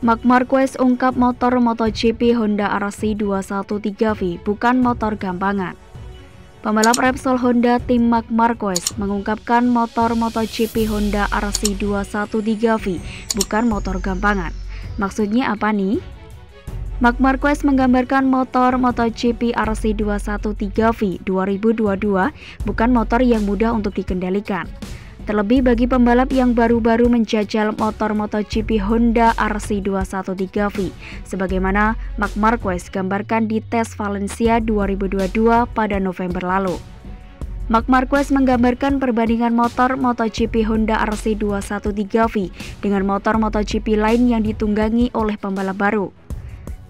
Marc Marquez ungkap motor MotoGP Honda RC213V bukan motor gampangan. Pembalap Repsol Honda tim Marc Marquez mengungkapkan motor MotoGP Honda RC213V bukan motor gampangan. Maksudnya apa nih? Marc Marquez menggambarkan motor MotoGP RC213V 2022 bukan motor yang mudah untuk dikendalikan. Terlebih bagi pembalap yang baru-baru menjajal motor MotoGP Honda RC213V, sebagaimana Marc Marquez gambarkan di tes Valencia 2022 pada November lalu. Marc Marquez menggambarkan perbandingan motor MotoGP Honda RC213V dengan motor MotoGP lain yang ditunggangi oleh pembalap baru.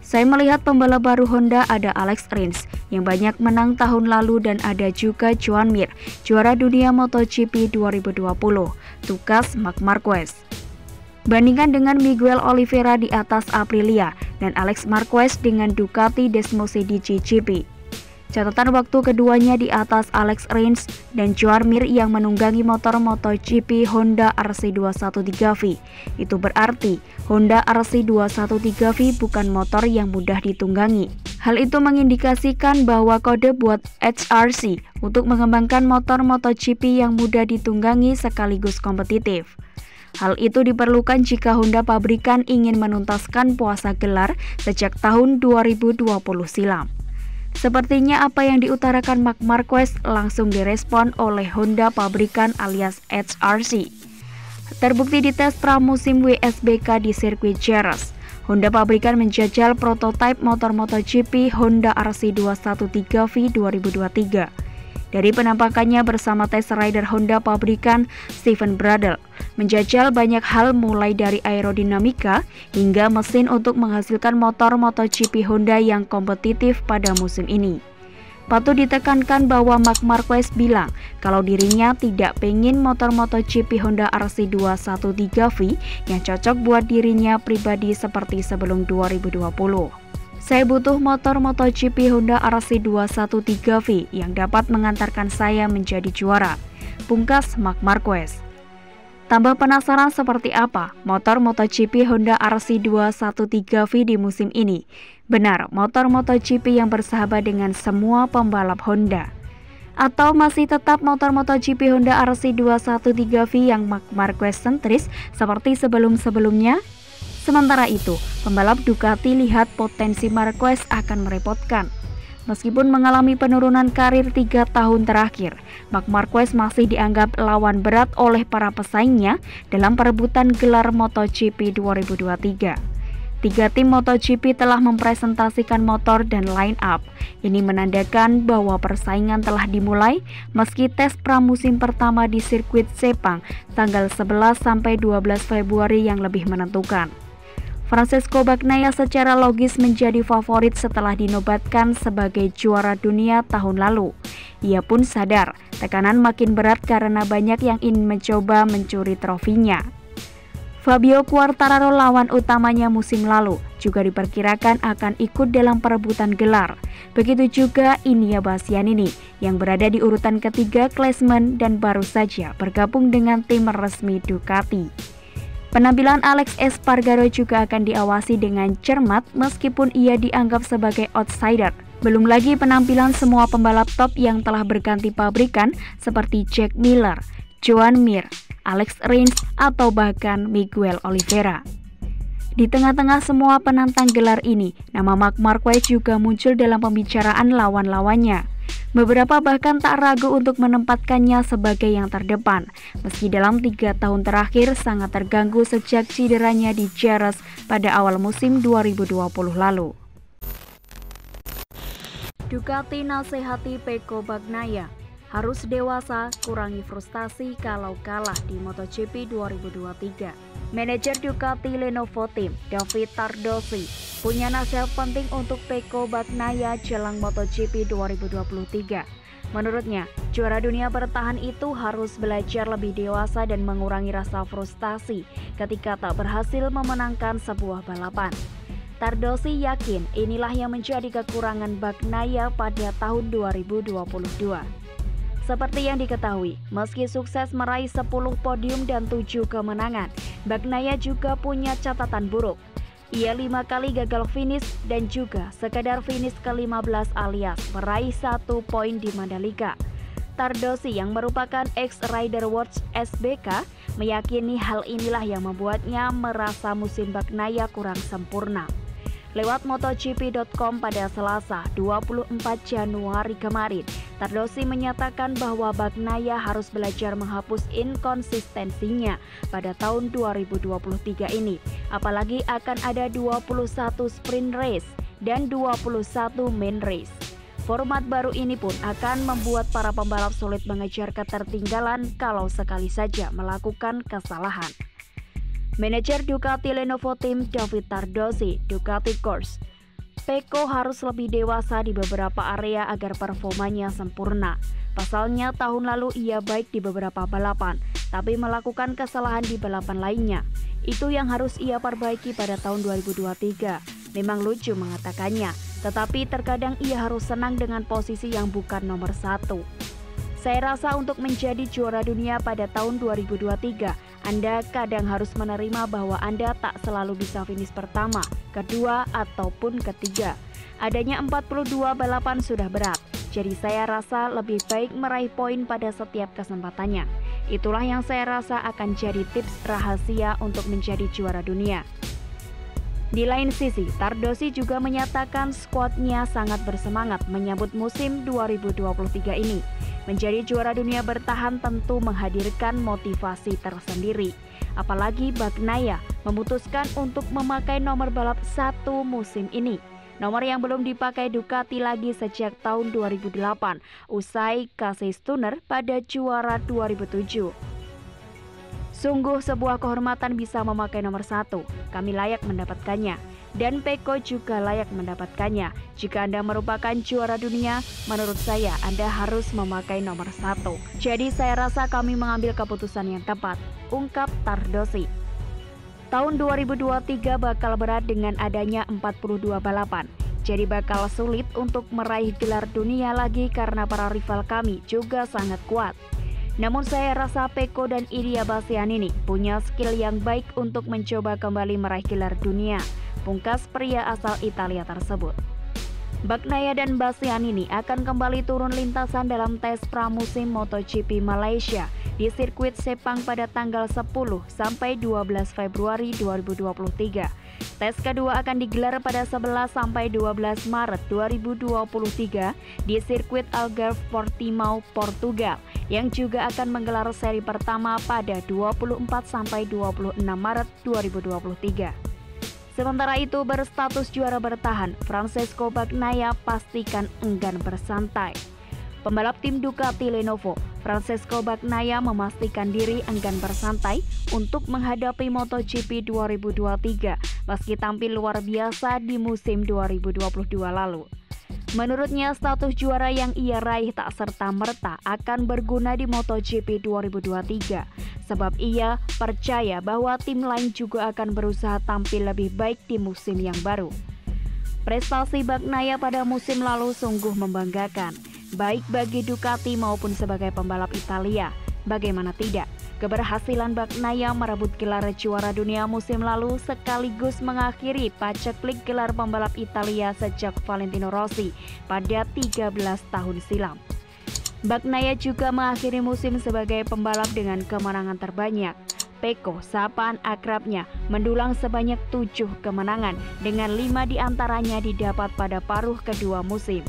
Saya melihat pembalap baru Honda ada Alex Rins yang banyak menang tahun lalu dan ada juga Joan Mir, juara dunia MotoGP 2020, tukas Marc Marquez. Bandingkan dengan Miguel Oliveira di atas Aprilia dan Alex Marquez dengan Ducati Desmosedici GP. Catatan waktu keduanya di atas Alex Rins dan Joan Mir yang menunggangi motor MotoGP Honda RC213V. Itu berarti Honda RC213V bukan motor yang mudah ditunggangi. Hal itu mengindikasikan bahwa kode buat HRC untuk mengembangkan motor MotoGP yang mudah ditunggangi sekaligus kompetitif. Hal itu diperlukan jika Honda pabrikan ingin menuntaskan puasa gelar sejak tahun 2020 silam. Sepertinya apa yang diutarakan Marc Marquez langsung direspon oleh Honda pabrikan alias HRC. Terbukti di tes pramusim WSBK di sirkuit Jerez, Honda pabrikan menjajal prototipe motor MotoGP Honda RC213V 2023. Dari penampakannya bersama test rider Honda pabrikan Steven Bradl, menjajal banyak hal mulai dari aerodinamika hingga mesin untuk menghasilkan motor MotoGP Honda yang kompetitif pada musim ini. Patut ditekankan bahwa Marc Marquez bilang kalau dirinya tidak pengen motor MotoGP Honda RC213V yang cocok buat dirinya pribadi seperti sebelum 2020. Saya butuh motor MotoGP Honda RC213V yang dapat mengantarkan saya menjadi juara, pungkas Marc Marquez. Tambah penasaran seperti apa motor MotoGP Honda RC213V di musim ini? Benar, motor MotoGP yang bersahabat dengan semua pembalap Honda. Atau masih tetap motor MotoGP Honda RC213V yang Marc Marquez sentris seperti sebelum-sebelumnya? Sementara itu, pembalap Ducati lihat potensi Marquez akan merepotkan. Meskipun mengalami penurunan karir 3 tahun terakhir, Marc Marquez masih dianggap lawan berat oleh para pesaingnya dalam perebutan gelar MotoGP 2023. 3 tim MotoGP telah mempresentasikan motor dan line up. Ini menandakan bahwa persaingan telah dimulai meski tes pramusim pertama di sirkuit Sepang tanggal 11 sampai 12 Februari yang lebih menentukan. Francesco Bagnaia secara logis menjadi favorit setelah dinobatkan sebagai juara dunia tahun lalu. Ia pun sadar tekanan makin berat karena banyak yang ingin mencoba mencuri trofinya. Fabio Quartararo, lawan utamanya musim lalu, juga diperkirakan akan ikut dalam perebutan gelar. Begitu juga Inia Bastianini yang berada di urutan ketiga klasemen dan baru saja bergabung dengan tim resmi Ducati. Penampilan Alex Espargaro juga akan diawasi dengan cermat meskipun ia dianggap sebagai outsider. Belum lagi penampilan semua pembalap top yang telah berganti pabrikan seperti Jack Miller, Joan Mir, Alex Rins, atau bahkan Miguel Oliveira. Di tengah-tengah semua penantang gelar ini, nama Marc Marquez juga muncul dalam pembicaraan lawan-lawannya. Beberapa bahkan tak ragu untuk menempatkannya sebagai yang terdepan, meski dalam 3 tahun terakhir sangat terganggu sejak cederanya di Jerez pada awal musim 2020 lalu. Ducati nasihati Pecco Bagnaia, harus dewasa, kurangi frustasi kalau kalah di MotoGP 2023. Manajer Ducati Lenovo Team, David Tardosi, punya nasihat penting untuk Pecco Bagnaia jelang MotoGP 2023. Menurutnya, juara dunia bertahan itu harus belajar lebih dewasa dan mengurangi rasa frustasi ketika tak berhasil memenangkan sebuah balapan. Tardosi yakin inilah yang menjadi kekurangan Bagnaia pada tahun 2022. Seperti yang diketahui, meski sukses meraih 10 podium dan 7 kemenangan, Bagnaia juga punya catatan buruk. Ia 5 kali gagal finish dan juga sekadar finish ke-15 alias meraih 1 poin di Mandalika. Tardosi yang merupakan ex-rider Watch SBK meyakini hal inilah yang membuatnya merasa musim Bagnaia kurang sempurna. Lewat MotoGP.com pada Selasa 24 Januari kemarin, Tardosi menyatakan bahwa Bagnaia harus belajar menghapus inkonsistensinya pada tahun 2023 ini. Apalagi akan ada 21 sprint race dan 21 main race. Format baru ini pun akan membuat para pembalap sulit mengejar ketertinggalan kalau sekali saja melakukan kesalahan. Manajer Ducati Lenovo Team David Tardosi, Ducati Course, Pecco harus lebih dewasa di beberapa area agar performanya sempurna. Pasalnya tahun lalu ia baik di beberapa balapan, tapi melakukan kesalahan di balapan lainnya. Itu yang harus ia perbaiki pada tahun 2023. Memang lucu mengatakannya, tetapi terkadang ia harus senang dengan posisi yang bukan nomor 1. Saya rasa untuk menjadi juara dunia pada tahun 2023, Anda kadang harus menerima bahwa Anda tak selalu bisa finish pertama, kedua, ataupun ketiga. Adanya 42 balapan sudah berat, jadi saya rasa lebih baik meraih poin pada setiap kesempatannya. Itulah yang saya rasa akan jadi tips rahasia untuk menjadi juara dunia. Di lain sisi, Tardosi juga menyatakan skuadnya sangat bersemangat menyambut musim 2023 ini. Menjadi juara dunia bertahan tentu menghadirkan motivasi tersendiri. Apalagi Bagnaia memutuskan untuk memakai nomor balap 1 musim ini. Nomor yang belum dipakai Ducati lagi sejak tahun 2008, usai Casey Stoner pada juara 2007. Sungguh sebuah kehormatan bisa memakai nomor 1, kami layak mendapatkannya. Dan Pecco juga layak mendapatkannya. Jika Anda merupakan juara dunia, menurut saya Anda harus memakai nomor 1. Jadi saya rasa kami mengambil keputusan yang tepat, ungkap Tardosi. Tahun 2023 bakal berat dengan adanya 42 balapan. Jadi bakal sulit untuk meraih gelar dunia lagi karena para rival kami juga sangat kuat. Namun saya rasa Pecco dan Ilia Bastianini punya skill yang baik untuk mencoba kembali meraih gelar dunia, pungkas pria asal Italia tersebut. Bagnaia dan Bastianini akan kembali turun lintasan dalam tes pramusim MotoGP Malaysia di sirkuit Sepang pada tanggal 10 sampai 12 Februari 2023. Tes kedua akan digelar pada 11 sampai 12 Maret 2023 di sirkuit Algarve Portimao, Portugal, yang juga akan menggelar seri pertama pada 24 sampai 26 Maret 2023. Sementara itu, berstatus juara bertahan, Francesco Bagnaia pastikan enggan bersantai. Pembalap tim Ducati Lenovo, Francesco Bagnaia memastikan diri enggan bersantai untuk menghadapi MotoGP 2023 meski tampil luar biasa di musim 2022 lalu. Menurutnya, status juara yang ia raih tak serta-merta akan berguna di MotoGP 2023, sebab ia percaya bahwa tim lain juga akan berusaha tampil lebih baik di musim yang baru. Prestasi Bagnaia pada musim lalu sungguh membanggakan, baik bagi Ducati maupun sebagai pembalap Italia. Bagaimana tidak? Keberhasilan Bagnaia merebut gelar juara dunia musim lalu sekaligus mengakhiri paceklik gelar pembalap Italia sejak Valentino Rossi pada 13 tahun silam. Bagnaia juga mengakhiri musim sebagai pembalap dengan kemenangan terbanyak. Pecco, sapaan akrabnya, mendulang sebanyak 7 kemenangan dengan 5 diantaranya didapat pada paruh kedua musim.